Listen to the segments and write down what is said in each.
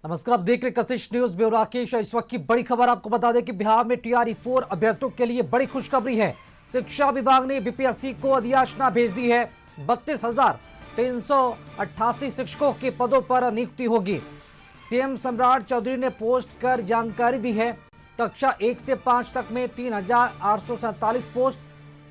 नमस्कार, आप देख रहे कशिश न्यूज ब्यूरो। राकेश, इस वक्त की बड़ी खबर आपको बता दें कि बिहार में टीआरई-4 अभ्यर्थियों के लिए बड़ी खुशखबरी है। शिक्षा विभाग ने बीपीएससी को अधिसूचना भेज दी है। 32,388 शिक्षकों के पदों पर नियुक्ति होगी। सीएम सम्राट चौधरी ने पोस्ट कर जानकारी दी है। कक्षा 1 से 5 तक में 3,847 पोस्ट,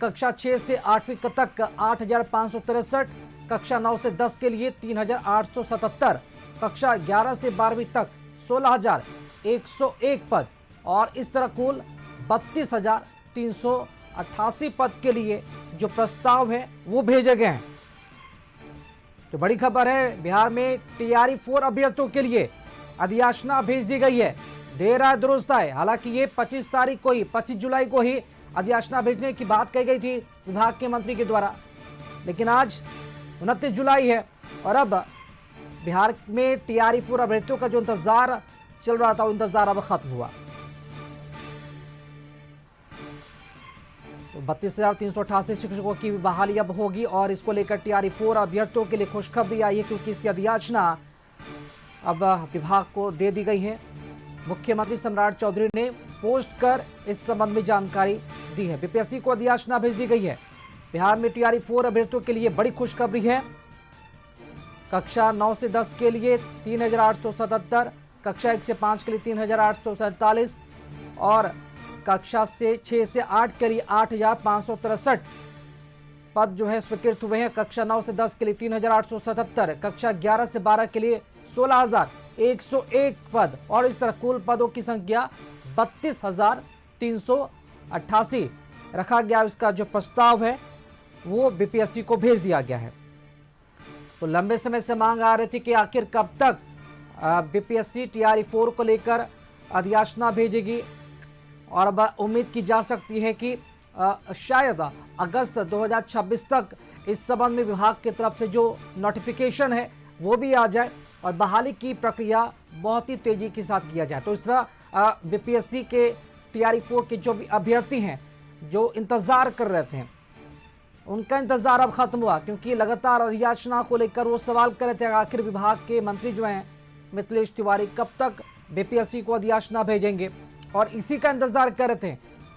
कक्षा 6 से 8वीं तक 8,563, कक्षा 9 से 10 के लिए 3,877, कक्षा 11 से 12वीं तक 16,101 पद और इस तरह कुल 32,388 पद के लिए जो प्रस्ताव है वो भेजे गए हैं। तो बड़ी खबर है, बिहार में टीआरई-4 अभ्यर्थियों के लिए अधिसूचना भेज दी गई है। देर है दुरुस्त है। हालांकि ये 25 जुलाई को ही अधिसूचना भेजने की बात कही गई थी विभाग के मंत्री के द्वारा, लेकिन आज 29 जुलाई है और अब बिहार में टीआरई-4 अभ्यर्थियों का जो इंतजार चल रहा था वो इंतजार अब खत्म हुआ। तो 32,388 शिक्षकों की बहाली अब होगी और इसको लेकर टीआरई-4 अभ्यर्थियों के लिए खुशखबरी आई है, क्योंकि इसकी अधिसूचना अब विभाग को दे दी गई है। मुख्यमंत्री सम्राट चौधरी ने पोस्ट कर इस संबंध में जानकारी दी है। बीपीएससी को अधिसूचना भेज दी गई है। बिहार में टीआरई-4 अभ्यर्थियों के लिए बड़ी खुशखबरी है। कक्षा 9 से 10 के लिए 3,877, कक्षा 1 से 5 के लिए 3,847 और कक्षा से 6 से 8 के लिए 8,563 पद जो है स्वीकृत हुए हैं। कक्षा 9 से 10 के लिए 3,877, कक्षा 11 से 12 के लिए 16,101 पद और इस तरह कुल पदों की संख्या 32,388 रखा गया। इसका जो प्रस्ताव है वो बीपीएससी को भेज दिया गया है। तो लंबे समय से मांग आ रही थी कि आखिर कब तक बीपीएससी टीआरई-4 को लेकर अधिसूचना भेजेगी और अब उम्मीद की जा सकती है कि शायद अगस्त 2026 तक इस संबंध में विभाग की तरफ से जो नोटिफिकेशन है वो भी आ जाए और बहाली की प्रक्रिया बहुत ही तेजी के साथ किया जाए। तो इस तरह बीपीएससी के टीआरई-4 के जो भी अभ्यर्थी हैं जो इंतजार कर रहे थे उनका इंतजार अब खत्म हुआ, क्योंकि लगातार अधिसूचना को लेकर वो सवाल कर रहे थे आखिर विभाग के मंत्री जो हैं मिथिलेश तिवारी कब तक बीपीएससी को अधिसूचना भेजेंगे और इसी का इंतजार कर रहे थे।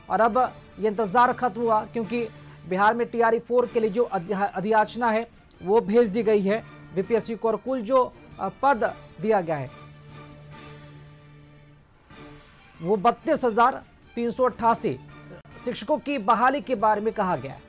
और अब ये इंतजार खत्म हुआ, क्योंकि बिहार में टीआरई-4 के लिए जो अधिसूचना है वो भेज दी गई है बीपीएससी को और कुल जो पद दिया गया है वो 32,388 शिक्षकों की बहाली के बारे में कहा गया है।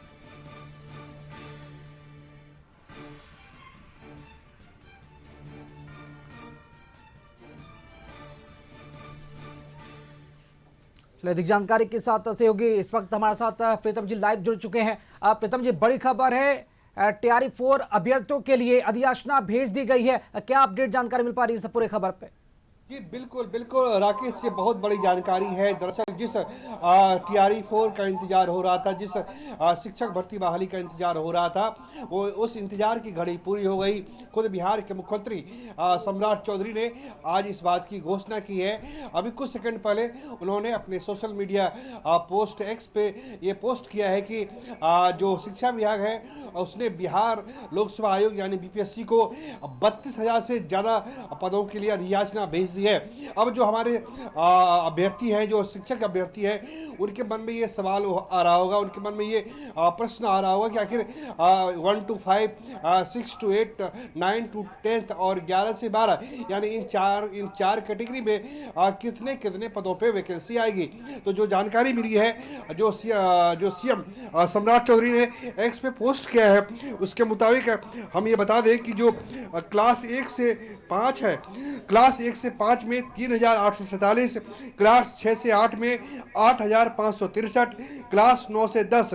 अधिक जानकारी के साथ सहयोगी इस वक्त हमारे साथ प्रीतम जी लाइव जुड़ चुके हैं। प्रीतम जी, बड़ी खबर है, टीआरई-4 अभ्यर्थियों के लिए अधिसूचना भेज दी गई है। क्या अपडेट जानकारी मिल पा रही है इस पूरे खबर पे? जी बिल्कुल बिल्कुल राकेश, ये बहुत बड़ी जानकारी है। दरअसल जिस टीआरई-4 का इंतजार हो रहा था, जिस शिक्षक भर्ती बहाली का इंतजार हो रहा था, वो उस इंतजार की घड़ी पूरी हो गई। खुद बिहार के मुख्यमंत्री सम्राट चौधरी ने आज इस बात की घोषणा की है। अभी कुछ सेकंड पहले उन्होंने अपने सोशल मीडिया पोस्ट एक्स पे ये पोस्ट किया है कि जो शिक्षा विभाग है उसने बिहार लोक सेवा आयोग यानी बीपीएससी को 32,000 से ज़्यादा पदों के लिए अधिसूचना भेज दी है। अब जो हमारे अभ्यर्थी हैं, जो शिक्षक अभ्यर्थी हैं, उनके मन में ये सवाल आ रहा होगा, उनके मन में ये प्रश्न आ रहा होगा कि आखिर 1 to 5, 6 to 8, 9 to 10 और 11 से 12 यानी इन चार कैटेगरी में कितने कितने पदों पे वैकेंसी आएगी। तो जो जानकारी मिली है, जो सीएम सम्राट चौधरी ने एक्स पे पोस्ट किया है, उसके मुताबिक हम ये बता दें कि जो क्लास 1 से 5 है, क्लास 1 से 5 में 3,847, क्लास 6 से 8 में 8,563, क्लास 9 से 10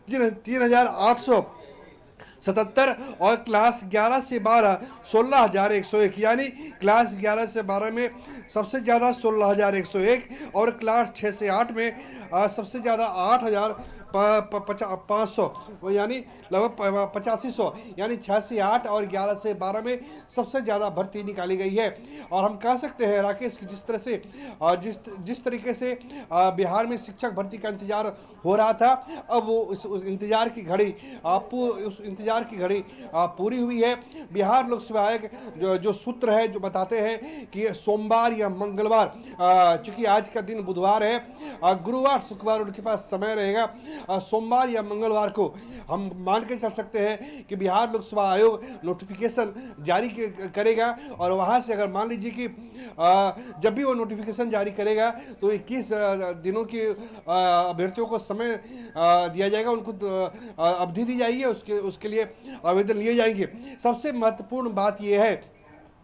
3,877 और क्लास 11 से 12 16,101 यानी क्लास 11 से 12 में सबसे ज़्यादा 16,101 और क्लास 6 से 8 में सबसे ज़्यादा 500 यानी लगभग 8500 यानी 6 से 8 और 11 से 12 में सबसे ज़्यादा भर्ती निकाली गई है। और हम कह सकते हैं राकेश की जिस तरह से जिस तरीके से बिहार में शिक्षक भर्ती का इंतजार हो रहा था, अब वो उस इंतजार की घड़ी पूरी हुई है। बिहार लोक सेवा आयोग जो सूत्र है जो बताते हैं कि सोमवार या मंगलवार, चूंकि आज का दिन बुधवार है, गुरुवार शुक्रवार उनके पास समय रहेगा, सोमवार या मंगलवार को हम मान के चल सकते हैं कि बिहार लोक सेवा आयोग नोटिफिकेशन जारी करेगा। और वहां से अगर मान लीजिए कि जब भी वो नोटिफिकेशन जारी करेगा तो 21 दिनों की अभ्यर्थियों को समय दिया जाएगा, उनको अवधि दी जाएगी, उसके लिए आवेदन लिए जाएंगे। सबसे महत्वपूर्ण बात यह है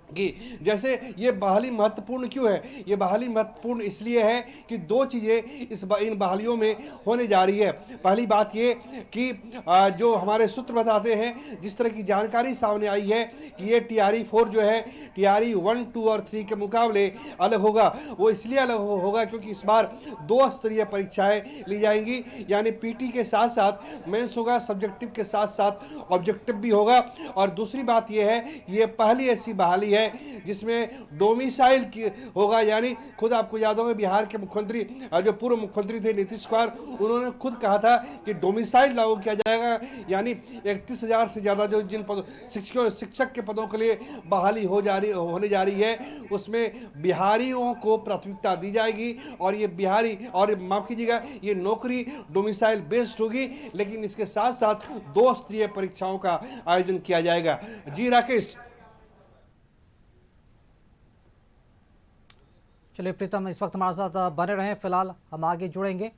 कि जैसे ये बहाली महत्वपूर्ण क्यों है, ये बहाली महत्वपूर्ण इसलिए है कि दो चीज़ें इन बहालियों में होने जा रही है। पहली बात ये कि जो हमारे सूत्र बताते हैं, जिस तरह की जानकारी सामने आई है कि ये TRE 4 जो है TRE 1, 2 और 3 के मुकाबले अलग होगा। वो इसलिए अलग होगा क्योंकि इस बार 2 स्तरीय परीक्षाएं ली जाएंगी, यानी PT के साथ साथ मेंस होगा, सब्जेक्टिव के साथ साथ ऑब्जेक्टिव भी होगा। और दूसरी बात यह है कि ये पहली ऐसी बहाली है जिसमें डोमिसाइल की होगा, यानी खुद आपको याद होगा बिहार के मुख्यमंत्री जो पूर्व मुख्यमंत्री थे नीतीश कुमार, उन्होंने खुद कहा था कि डोमिसाइल लागू किया जाएगा, यानी 31,000 से ज्यादा जो जिन शिक्षक के पदों के लिए बहाली होने जा रही है उसमें बिहारियों को प्राथमिकता दी जाएगी। और ये बिहारी, और माफ कीजिएगा, ये नौकरी डोमिसाइल बेस्ड होगी, लेकिन इसके साथ साथ 2 स्तरीय परीक्षाओं का आयोजन किया जाएगा। जी राकेश। चलिए प्रीतम, इस वक्त हमारे साथ बने रहें, फिलहाल हम आगे जुड़ेंगे।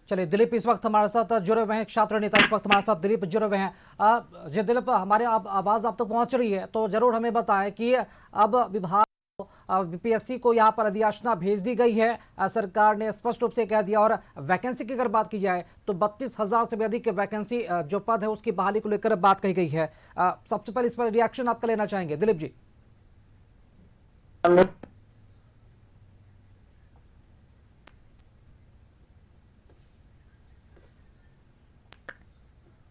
चलिए दिलीप इस वक्त हमारे साथ जुड़े हुए हैं, छात्र नेता इस वक्त हमारे साथ दिलीप जुड़े हुए हैं। जी दिलीप, हमारे आवाज़ आप तक पहुंच रही है तो जरूर हमें बताएं कि अब विभाग BPSC को यहाँ पर अधियाचना भेज दी गई है, सरकार ने स्पष्ट रूप से कह दिया। और वैकेंसी की अगर बात की जाए तो 32,000 से भी अधिक वैकेंसी जो पद है उसकी बहाली को लेकर बात कही गई है। सबसे पहले इस पर रिएक्शन आपका लेना चाहेंगे दिलीप जी।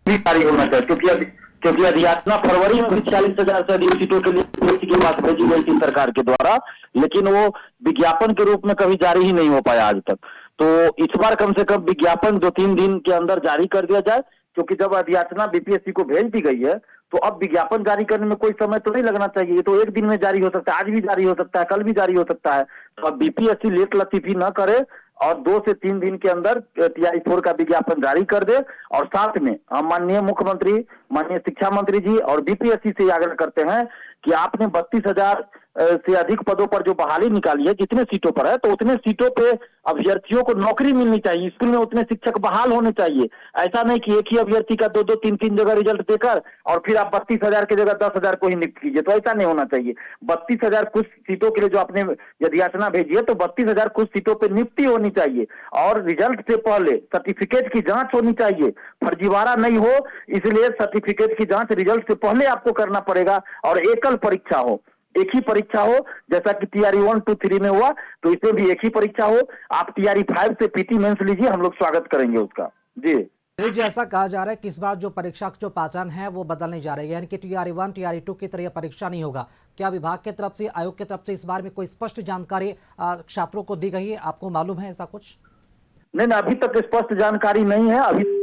जारी होना चाहिए क्योंकि अधियाचना फरवरी में भी 40,000 से अधिक सीटों के लिए BPSC के पास भेजी गई थी सरकार के द्वारा, लेकिन वो विज्ञापन के रूप में कभी जारी ही नहीं हो पाया आज तक। तो इस बार कम से कम विज्ञापन 2-3 दिन के अंदर जारी कर दिया जाए, क्योंकि जब अधियाचना BPSC को भेज दी गई है तो अब विज्ञापन जारी करने में कोई समय तो नहीं लगना चाहिए। ये तो एक दिन में जारी हो सकता है, आज भी जारी हो सकता है, कल भी जारी हो सकता है। तो अब BPSC लेट लतीफी न करे और 2 से 3 दिन के अंदर TRE 4 का विज्ञापन जारी कर दे। और साथ में हम माननीय मुख्यमंत्री, माननीय शिक्षा मंत्री जी और BPSC से आग्रह करते हैं कि आपने 32,000 से अधिक पदों पर जो बहाली निकाली है, जितने सीटों पर है, तो उतने सीटों पे अभ्यर्थियों को नौकरी मिलनी चाहिए, स्कूल में उतने शिक्षक बहाल होने चाहिए। ऐसा नहीं कि एक ही अभ्यर्थी का 2-2, 3-3 जगह रिजल्ट देकर और फिर आप 32,000 की जगह 10,000 को ही नियुक्त कीजिए, तो ऐसा नहीं होना चाहिए। 32,000 कुछ सीटों के लिए जो आपने अधियाचना भेजी है, तो 32,000 कुछ सीटों पर नियुक्ति होनी चाहिए और रिजल्ट से पहले सर्टिफिकेट की जांच होनी चाहिए, फर्जीवाड़ा नहीं हो, इसलिए सर्टिफिकेट की जांच रिजल्ट से पहले आपको करना पड़ेगा। और एकल परीक्षा हो, एक ही परीक्षा हो, जैसा कि TRE 1, 2, 3 में हुआ, तो इसमें भी एक ही परीक्षा हो। आप TRE 5 से PT मेंस लीजिए, हम लोग स्वागत करेंगे उसका। जी ऐसा कहा जा रहा है कि इस बार जो परीक्षा जो पैटर्न है वो बदलने जा रही है, यानी कि TRE 1, TRE 2 की तरह परीक्षा नहीं होगा। क्या विभाग की तरफ से, आयोग की तरफ से इस बार में कोई स्पष्ट जानकारी छात्रों को दी गई है? आपको मालूम है ऐसा कुछ? नहीं, अभी तक स्पष्ट जानकारी नहीं है। अभी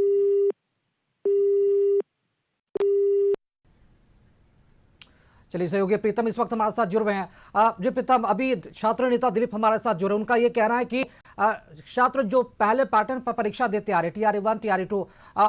चलिए सहयोगी प्रीतम इस वक्त हमारे साथ जुड़ रहे हैं। जी प्रीतम, अभी छात्र नेता दिलीप हमारे साथ जुड़े, उनका ये कहना है कि छात्र जो पहले पैटर्न पर परीक्षा देते आ रहे TRE 1, TRE 2,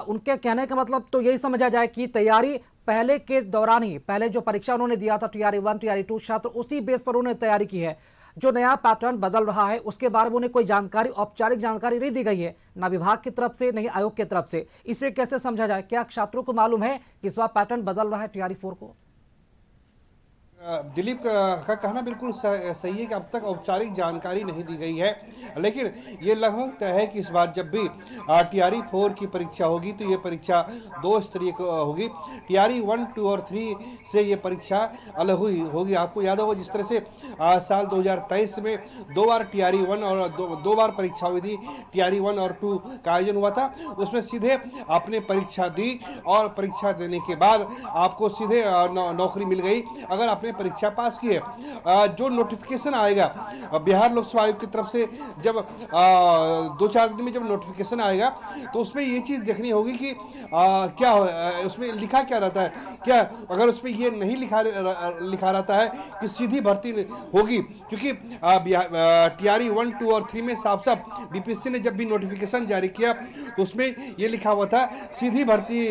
उनके कहने का मतलब तो यही समझा जाए कि तैयारी पहले के दौरान ही, पहले जो परीक्षा उन्होंने दिया था TRE 1, TRE 2, छात्र उसी बेस पर उन्होंने तैयारी की है। जो नया पैटर्न बदल रहा है उसके बारे में उन्हें कोई जानकारी, औपचारिक जानकारी नहीं दी गई है, ना विभाग की तरफ से, नहीं आयोग की तरफ से। इसे कैसे समझा जाए? क्या छात्रों को मालूम है कि इस बार पैटर्न बदल रहा है TRE 4 को? दिलीप का कहना बिल्कुल सही है कि अब तक औपचारिक जानकारी नहीं दी गई है, लेकिन ये लगभग तय है कि इस बार जब भी टीआरई 4 की परीक्षा होगी तो ये परीक्षा 2 स्तरीय होगी। टीआरई 1, 2 और 3 से ये परीक्षा अलग हुई होगी। आपको याद होगा जिस तरह से साल 2023 में 2 बार टीआरई 1 और दो बार परीक्षा हुई थी, टीआरई 1 और 2 का आयोजन हुआ था। उसमें सीधे आपने परीक्षा दी और परीक्षा देने के बाद आपको सीधे नौकरी मिल गई अगर आपने परीक्षा पास की है। जो नोटिफिकेशन आएगा बिहार लोक सेवा आयोग की तरफ से, जब 2-4 दिन में जब नोटिफिकेशन आएगा तो उसमें ये चीज़ देखनी होगी कि क्या उसमें लिखा क्या रहता है। क्या अगर उसमें ये नहीं लिखा रहता है कि सीधी भर्ती होगी, क्योंकि टीआरई 1, 2 और 3 में साफ साफ बीपीएससी ने जब भी नोटिफिकेशन जारी किया तो उसमें ये लिखा हुआ था सीधी भर्ती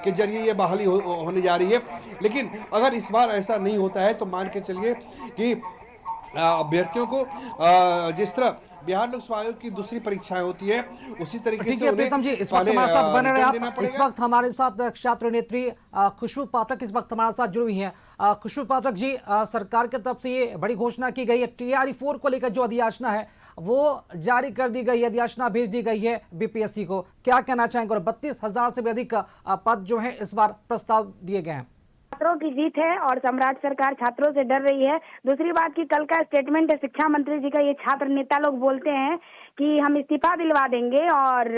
के जरिए ये बहाली होने जा रही है। लेकिन अगर इस बार ऐसा नहीं होता है तो मान के चलिए कि अभ्यर्थियों को जिस तरह बिहार लोक सेवा आयोग की दूसरी परीक्षाएं होती है उसी तरीके ठीक से है उन्हें प्रीतम जी, इस वक्त हमारे साथ बने रहे रिटर्न देना आप। इस पड़ेगा। वक्त हमारे साथ छात्र नेत्री खुशबू पाठक इस वक्त हमारे साथ जुड़ी हुई हैं। खुशबू पाठक जी, सरकार की तरफ से ये बड़ी घोषणा की गई है, टीआरई 4 को लेकर जो अधियाचना है वो जारी कर दी गई है, अधियाचना भेज दी गई है बीपीएससी को, क्या कहना चाहेंगे? और 32,000 से भी अधिक पद जो है इस बार प्रस्ताव दिए गए हैं। छात्रों की जीत है और सम्राट सरकार छात्रों से डर रही है। दूसरी बात की कल का स्टेटमेंट है शिक्षा मंत्री जी का, ये छात्र नेता लोग बोलते हैं कि हम इस्तीफा दिलवा देंगे और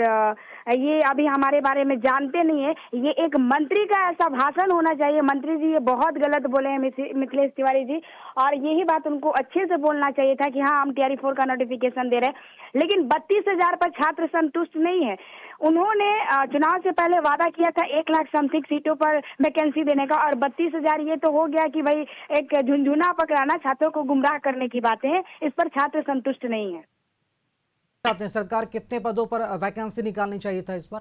ये अभी हमारे बारे में जानते नहीं है। ये एक मंत्री का ऐसा भाषण होना चाहिए। मंत्री जी ये बहुत गलत बोले हैं मिथिलेश तिवारी जी, और यही बात उनको अच्छे से बोलना चाहिए था कि हाँ हम टीआरई 4 का नोटिफिकेशन दे रहे हैं। लेकिन 32,000 पर छात्र संतुष्ट नहीं है। उन्होंने चुनाव से पहले वादा किया था 1 लाख समथिंग सीटों पर वैकेंसी देने का, और 32,000 ये तो हो गया कि भाई एक झुंझुना पकड़ाना, छात्रों को गुमराह करने की बातें हैं। इस पर छात्र संतुष्ट नहीं है। सरकार कितने पदों पर वैकेंसी निकालनी चाहिए था इस बार?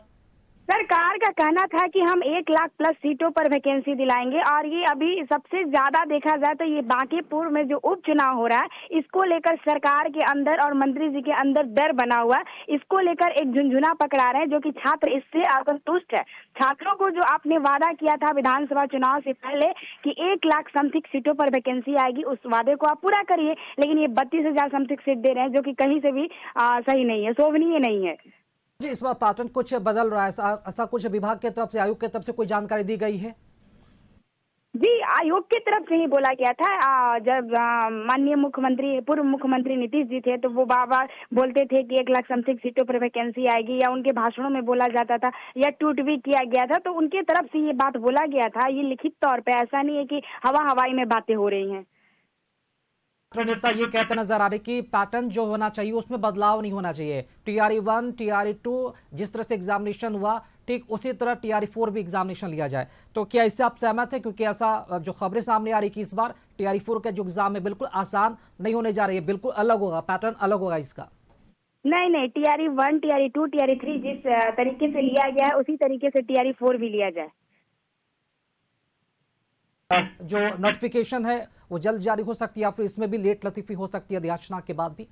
सरकार का कहना था कि हम 1 लाख प्लस सीटों पर वैकेंसी दिलाएंगे, और ये अभी सबसे ज्यादा देखा जाए तो ये बांकीपुर में जो उपचुनाव हो रहा है इसको लेकर सरकार के अंदर और मंत्री जी के अंदर डर बना हुआ है। इसको लेकर एक झुंझुना पकड़ा रहे हैं जो कि छात्र इससे असंतुष्ट है। छात्रों को जो आपने वादा किया था विधानसभा चुनाव से पहले कि 1 लाख समथिंग सीटों पर वैकेंसी आएगी, उस वादे को आप पूरा करिए, लेकिन ये 32,000 समथिंग सीट दे रहे हैं जो कि कहीं से भी सही नहीं है, शोभनीय नहीं है। जी, इस बार पैटर्न कुछ बदल रहा है, ऐसा कुछ विभाग की तरफ से, आयोग की तरफ से कोई जानकारी दी गई है? जी, आयोग की तरफ से ही बोला गया था। जब माननीय मुख्यमंत्री, पूर्व मुख्यमंत्री नीतीश जी थे तो वो बार-बार बोलते थे कि 1 लाख समथिंग सीटों पर वैकेंसी आएगी, या उनके भाषणों में बोला जाता था या ट्वीट भी किया गया था, तो उनके तरफ से ये बात बोला गया था। ये लिखित तौर पे, ऐसा नहीं है कि हवा-हवाई में बातें हो रही हैं। नेता ये कहते नजर आ रहे कि पैटर्न जो होना चाहिए उसमें बदलाव नहीं होना चाहिए। टीआरई 1, टीआरई 2 जिस तरह से एग्जामिनेशन हुआ ठीक उसी तरह टीआरई 4 भी एग्जामिनेशन लिया जाए, तो क्या इससे आप सहमत हैं? क्योंकि ऐसा जो खबरें सामने आ रही कि इस बार टीआरई 4 का जो एग्जाम है बिल्कुल आसान नहीं होने जा रही है, बिल्कुल अलग होगा, पैटर्न अलग होगा इसका। नहीं, टीआरई 1, टीआरई 2, टीआरई 3 जिस तरीके से लिया गया है उसी तरीके से टीआरई 4 भी लिया जाए। जो नोटिफिकेशन है वो जल्द जारी हो सकती है या फिर इसमें भी लेट लतीफी हो सकती है अधियाचना के बाद भी?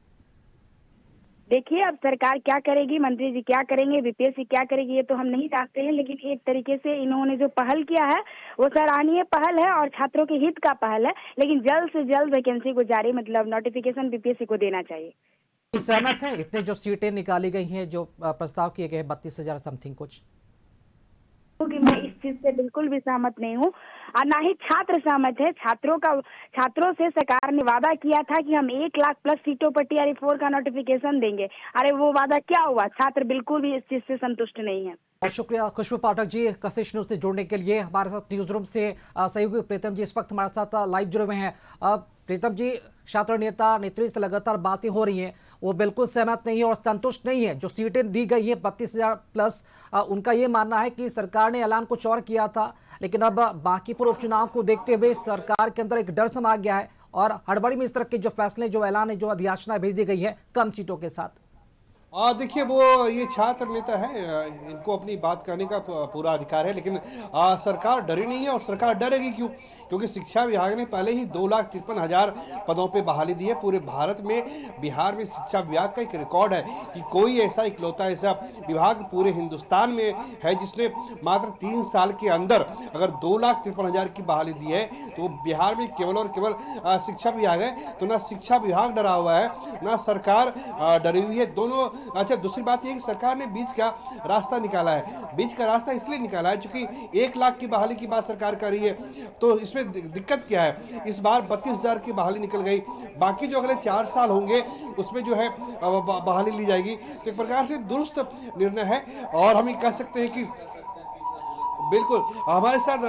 देखिए अब सरकार क्या करेगी, मंत्री जी क्या करेंगे, बीपीएससी क्या करेगी, ये तो हम नहीं जानते हैं। लेकिन एक तरीके से इन्होंने जो पहल किया है वो सराहनीय पहल है और छात्रों के हित का पहल है। लेकिन जल्द से जल्द वैकेंसी को जारी, मतलब नोटिफिकेशन बीपीएससी को देना चाहिए। सहमत है? इतने जो सीटें निकाली गई हैं, जो प्रस्ताव किए गए 32,000 समथिंग कुछ, कि मैं इस चीज से बिल्कुल भी सहमत नहीं हूँ और ना ही छात्र सहमत है। छात्रों से सरकार ने वादा किया था कि हम 1 लाख प्लस सीटों पर टीआरई 4 का नोटिफिकेशन देंगे। अरे वो वादा क्या हुआ? छात्र बिल्कुल भी इस चीज से संतुष्ट नहीं है। बहुत शुक्रिया खुशबू पाठक जी कशिश न्यूज से जुड़ने के लिए। हमारे साथ न्यूज रूम से सहयोगी प्रीतम जी इस वक्त हमारे साथ लाइव जुड़े हुए हैं। प्रीतम जी, छात्र नेता नेत्री से लगातार बातें हो रही हैं, वो बिल्कुल सहमत नहीं है और संतुष्ट नहीं है। जो सीटें दी गई हैं 32,000 प्लस, उनका ये मानना है कि सरकार ने ऐलान कुछ और किया था, लेकिन अब बांकीपुर उपचुनाव को देखते हुए सरकार के अंदर एक डर समा गया है और हड़बड़ी में इस तरह के जो फैसले, जो ऐलान है, जो अधियाचना भेज दी गई है कम सीटों के साथ। देखिए वो ये छात्र नेता है, इनको अपनी बात कहने का पूरा अधिकार है, लेकिन सरकार डरी नहीं है। और सरकार डरेगी क्यों? क्योंकि शिक्षा विभाग ने पहले ही 2,53,000 पदों पे बहाली दी है। पूरे भारत में बिहार में शिक्षा विभाग का एक रिकॉर्ड है कि कोई ऐसा इकलौता ऐसा विभाग पूरे हिंदुस्तान में है जिसने मात्र 3 साल के अंदर अगर 2,53,000 की बहाली दी है, तो बिहार में केवल और केवल शिक्षा विभाग है। तो ना शिक्षा विभाग डरा हुआ है, ना सरकार डरी हुई है, दोनों। अच्छा, दूसरी बात यह कि सरकार ने बीच का रास्ता निकाला है। बीच का रास्ता इसलिए निकाला है क्योंकि 1 लाख की बहाली की बात सरकार कर रही है, तो इसमें दिक्कत क्या है? इस बार 32,000 की बहाली निकल गई, बाकी जो अगले 4 साल होंगे उसमें जो है बहाली ली जाएगी। तो एक प्रकार से दुरुस्त निर्णय है। और हम ये कह सकते हैं कि बिल्कुल हमारे साथ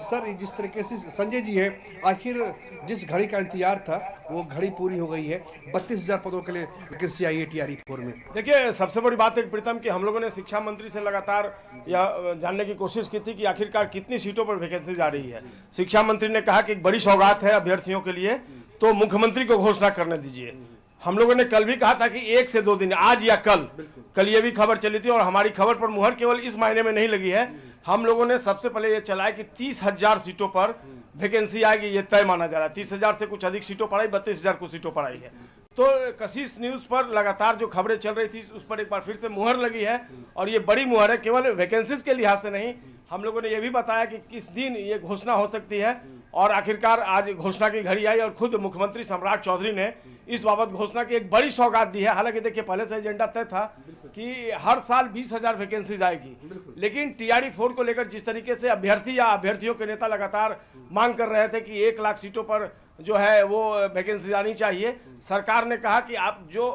सर जिस तरीके से संजय जी है, आखिर जिस घड़ी का इंतजार था वो घड़ी पूरी हो गई है। 32,000 पदों के लिए वैकेंसी आई है टीआरई 4 में। देखिए, सबसे बड़ी बात है प्रीतम कि हम लोगों ने शिक्षा मंत्री से लगातार यह जानने की कोशिश की थी कि आखिरकार कितनी सीटों पर वैकेंसी जा रही है। शिक्षा मंत्री ने कहा कि एक बड़ी सौगात है अभ्यर्थियों के लिए, तो मुख्यमंत्री को घोषणा करने दीजिए। हम लोगों ने कल भी कहा था कि 1 से 2 दिन, आज या कल ये भी खबर चली थी, और हमारी खबर पर मुहर केवल इस महीने में नहीं लगी है। हम लोगों ने सबसे पहले ये चलाया कि 30,000 सीटों पर वैकेंसी आएगी, ये तय माना जा रहा है। 30,000 से कुछ अधिक सीटों पर आई, 32,000 कुछ सीटों पर आई है। तो कशिश न्यूज़ पर लगातार जो खबरें चल रही थी उस पर एक बार फिर से मुहर लगी है, और ये बड़ी मुहर है, केवल वैकेंसीज के लिहाज से नहीं। हम लोगों ने ये भी बताया कि किस दिन ये घोषणा हो सकती है, और आखिरकार आज घोषणा की घड़ी आई और खुद मुख्यमंत्री सम्राट चौधरी ने इस बाबत घोषणा की एक बड़ी सौगात दी है। हालांकि देखिए, पहले से एजेंडा तय था कि हर साल 20,000 वैकेंसीज आएगी, लेकिन टीआरई 4 को लेकर जिस तरीके से अभ्यर्थी या अभ्यर्थियों के नेता लगातार मांग कर रहे थे कि 1 लाख सीटों पर जो है वो वैकेंसी आनी चाहिए, सरकार ने कहा कि आप जो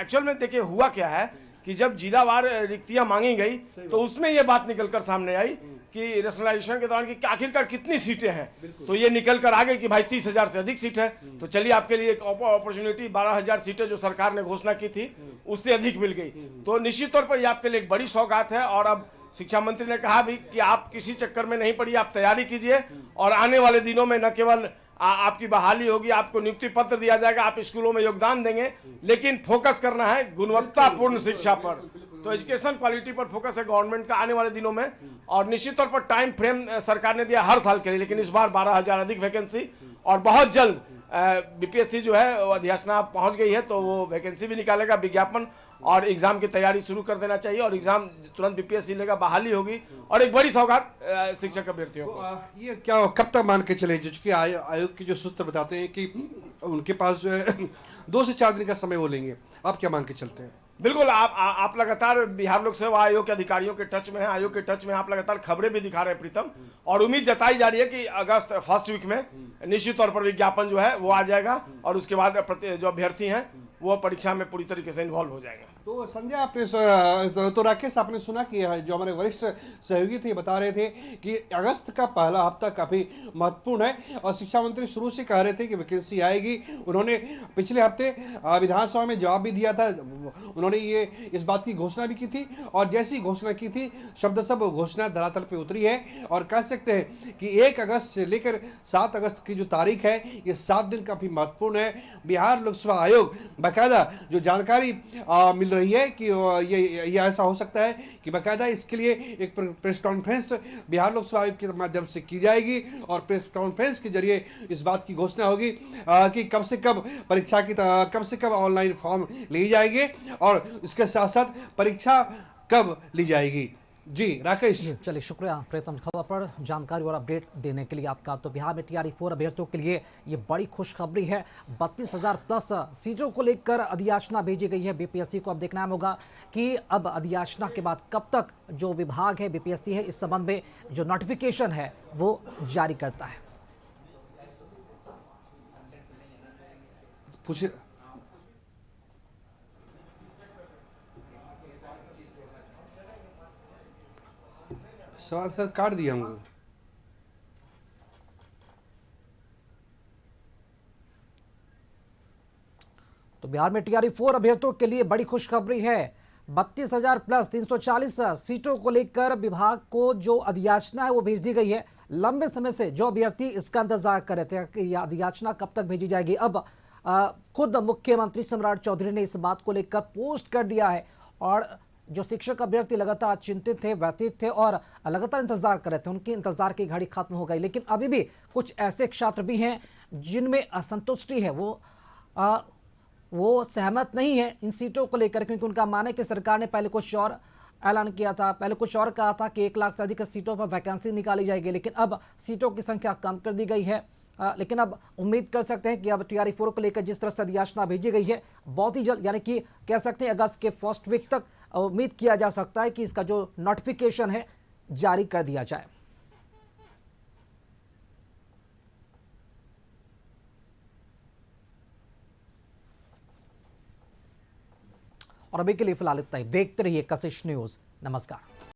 एक्चुअल में देखिए हुआ क्या है कि जब जिलावार रिक्तियां मांगी गई तो उसमें ये बात निकलकर सामने आई कि रैशनलाइजेशन के दौरान कि आखिरकार कितनी सीटें हैं, तो ये निकल कर आ गई कि भाई 30,000 से अधिक सीट है। तो चलिए, आपके लिए एक अपॉर्चुनिटी, 12,000 सीटें जो सरकार ने घोषणा की थी उससे अधिक मिल गई। तो निश्चित तौर पर ये आपके लिए एक बड़ी सौगात है। और अब शिक्षा मंत्री ने कहा भी कि आप किसी चक्कर में नहीं पड़िए, आप तैयारी कीजिए, और आने वाले दिनों में न केवल आपकी बहाली होगी, आपको नियुक्ति पत्र दिया जाएगा, आप स्कूलों में योगदान देंगे, लेकिन फोकस करना है गुणवत्तापूर्ण शिक्षा पर। तो एजुकेशन क्वालिटी पर फोकस है गवर्नमेंट का आने वाले दिनों में। और निश्चित तौर पर टाइम फ्रेम सरकार ने दिया हर साल के लिए, लेकिन इस बार 12,000 अधिक वैकेंसी, और बहुत जल्द बीपीएससी जो है वो अधिसूचना पहुंच गई है, तो वो वैकेंसी भी निकालेगा, विज्ञापन, और एग्जाम की तैयारी शुरू कर देना चाहिए, और एग्जाम तुरंत बीपीएससी लेगा, बहाली होगी, और एक बड़ी सौगात शिक्षक अभ्यर्थियों को। ये क्या कब तक मान के चले, जो कि आयोग के जो सूत्र बताते हैं कि उनके पास जो है 2 से 4 दिन का समय वो लेंगे, आप क्या मान के चलते हैं? बिल्कुल, आप लगातार बिहार लोक सेवा आयोग के अधिकारियों के टच में हैं, आयोग के टच में आप लगातार खबरें भी दिखा रहे हैं प्रीतम, और उम्मीद जताई जा रही है कि अगस्त फर्स्ट वीक में निश्चित तौर पर विज्ञापन जो है वो आ जाएगा, और उसके बाद जो अभ्यर्थी हैं वो परीक्षा में पूरी तरीके से इन्वॉल्व हो जाएंगे। तो संजय, आपने तो राकेश, आपने सुना कि जो हमारे वरिष्ठ सहयोगी थे बता रहे थे कि अगस्त का पहला हफ्ता काफी महत्वपूर्ण है, और शिक्षा मंत्री शुरू से कह रहे थे कि वैकेंसी आएगी। उन्होंने पिछले हफ्ते विधानसभा में जवाब भी दिया था, उन्होंने ये इस बात की घोषणा भी की थी, और जैसी घोषणा की थी शब्द सब घोषणा धरातल पे उतरी है। और कह सकते हैं कि 1 अगस्त से लेकर 7 अगस्त की जो तारीख है, ये 7 दिन काफी महत्वपूर्ण है। बिहार लोक सेवा आयोग बाकायदा जो जानकारी मिल रही है कि ये ऐसा हो सकता है कि बाकायदा इसके लिए एक प्रेस कॉन्फ्रेंस बिहार लोक सेवा आयोग के माध्यम से की जाएगी, और प्रेस कॉन्फ्रेंस के जरिए इस बात की घोषणा होगी कि कब से कब परीक्षा की कब से कब ऑनलाइन फॉर्म लिए जाएंगे, और इसके साथ साथ परीक्षा कब ली जाएगी। जी राकेश। चलिए, शुक्रिया प्रीतम खबर पर जानकारी और अपडेट देने के लिए आपका। तो बिहार में टीआरई 4 अभ्यर्थियों के लिए ये बड़ी खुशखबरी है। 32,000 प्लस सीटों को लेकर अधियाचना भेजी गई है बीपीएससी को। अब देखना होगा कि अब अधियाचना के बाद कब तक जो विभाग है बीपीएससी है इस संबंध में जो नोटिफिकेशन है वो जारी करता है। पूछिए। सवाल सर काट दिया हमको। तो बिहार में टीआरई 4 अभ्यर्थियों के लिए बड़ी खुशखबरी है। 32,000 प्लस 340 सीटों को लेकर विभाग को जो अधियाचना है वो भेज दी गई है। लंबे समय से जो अभ्यर्थी इसका इंतजार कर रहे थे कि यह अधियाचना कब तक भेजी जाएगी, अब खुद मुख्यमंत्री सम्राट चौधरी ने इस बात को लेकर पोस्ट कर दिया है और जो शिक्षक अभ्यर्थी लगातार चिंतित थे, व्यथित थे और लगातार इंतजार कर रहे थे, उनकी इंतजार की घड़ी खत्म हो गई। लेकिन अभी भी कुछ ऐसे छात्र भी हैं जिनमें असंतुष्टि है, वो सहमत नहीं है इन सीटों को लेकर, क्योंकि उनका मानना है कि सरकार ने पहले कुछ और ऐलान किया था, पहले कुछ और कहा था कि 1 लाख से अधिक सीटों पर वैकेंसी निकाली जाएगी, लेकिन अब सीटों की संख्या कम कर दी गई है। लेकिन अब उम्मीद कर सकते हैं कि अब TRE 4 को लेकर जिस तरह से अधियाचना भेजी गई है, बहुत ही जल्द, यानी कि कह सकते हैं अगस्त के फर्स्ट वीक तक उम्मीद किया जा सकता है कि इसका जो नोटिफिकेशन है जारी कर दिया जाए। और अभी के लिए फिलहाल इतना ही। देखते रहिए कशिश न्यूज। नमस्कार।